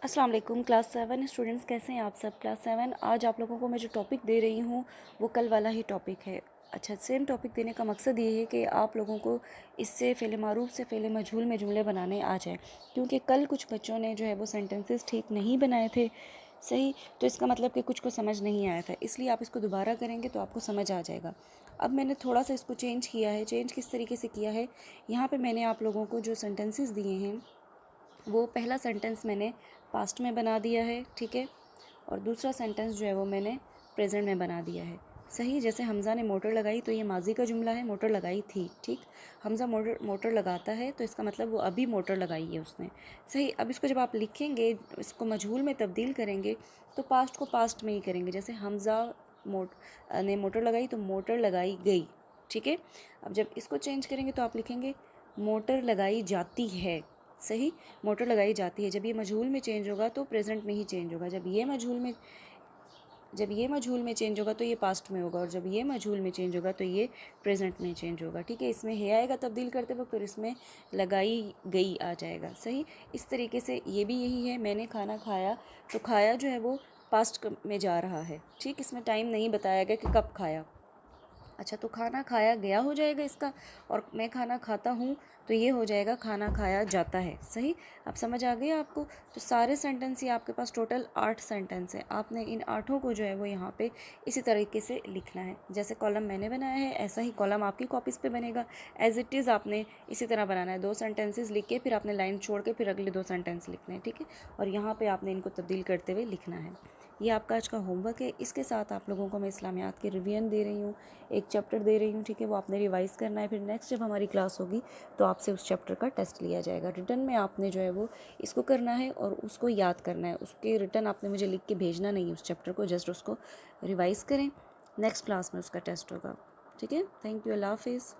अस्सलाम वालेकुम class 7 students, कैसे हैं आप सब। क्लास 7 आज आप लोगों को मैं जो टॉपिक दे रही हूँ वो कल वाला ही टॉपिक है। अच्छा, सेम टॉपिक देने का मकसद ये है कि आप लोगों को इससे फ़ेल मारूफ से फ़ेल मजहूल में जुमले बनाने आ जाए, क्योंकि कल कुछ बच्चों ने जो है वो सेंटेंसेस ठीक नहीं बनाए थे। सही, तो इसका मतलब कि कुछ को समझ नहीं आया था, इसलिए आप इसको दोबारा करेंगे तो आपको समझ आ जाएगा। अब मैंने थोड़ा सा इसको चेंज किया है। चेंज किस तरीके से किया है, यहाँ पे मैंने आप लोगों को जो सेंटेंसेस दिए हैं वो पहला सेंटेंस मैंने पास्ट में बना दिया है, ठीक है, और दूसरा सेंटेंस जो है वो मैंने प्रेजेंट में बना दिया है। सही, जैसे हमज़ा ने मोटर लगाई तो ये माजी का जुमला है, मोटर लगाई थी। ठीक, हमज़ा मोटर लगाता है तो इसका मतलब वो अभी मोटर लगाई है उसने। सही, अब इसको जब आप लिखेंगे, इसको मजहूल में तब्दील करेंगे तो पास्ट को पास्ट में ही करेंगे। जैसे हमज़ा ने मोटर लगाई तो मोटर लगाई गई। ठीक है, अब जब इसको चेंज करेंगे तो आप लिखेंगे मोटर लगाई जाती है। सही, मोटर लगाई जाती है। जब ये मजहूल में चेंज होगा तो प्रेजेंट में ही चेंज होगा। जब ये मजहूल में चेंज होगा तो ये पास्ट में होगा, और जब ये मजहूल में चेंज होगा तो ये प्रेजेंट में चेंज होगा। ठीक है, इसमें है आएगा तब्दील करते वक्त और इसमें लगाई गई आ जाएगा। सही, इस तरीके से ये भी यही है। मैंने खाना खाया तो खाया जो है वो पास्ट में जा रहा है। ठीक, इसमें टाइम नहीं बताया गया कि कब खाया। अच्छा, तो खाना खाया गया हो जाएगा इसका, और मैं खाना खाता हूँ तो ये हो जाएगा खाना खाया जाता है। सही, अब समझ आ गया आपको। तो सारे सेंटेंस ही आपके पास टोटल 8 सेंटेंस है। आपने इन 8 को जो है वो यहाँ पे इसी तरीके से लिखना है। जैसे कॉलम मैंने बनाया है ऐसा ही कॉलम आपकी कॉपीज़ पे बनेगा। एज इट इज़ आपने इसी तरह बनाना है। 2 सेंटेंसेस लिख के फिर आपने लाइन छोड़ के फिर अगले 2 सेंटेंस लिखने हैं। ठीक है, और यहाँ पर आपने इनको तब्दील करते हुए लिखना है। ये आपका आज का होमवर्क है। इसके साथ आप लोगों को मैं इस्लामियात के रिवीजन दे रही हूँ, एक चैप्टर दे रही हूँ। ठीक है, वो आपने रिवाइज़ करना है। फिर नेक्स्ट जब हमारी क्लास होगी तो आपसे उस चैप्टर का टेस्ट लिया जाएगा। रिटर्न में आपने जो है वो इसको करना है और उसको याद करना है। उसके रिटर्न आपने मुझे लिख के भेजना नहीं उस चैप्टर को, जस्ट उसको रिवाइज़ करें। नेक्स्ट क्लास में उसका टेस्ट होगा। ठीक है, थैंक यू, अल्लाह हाफिज़।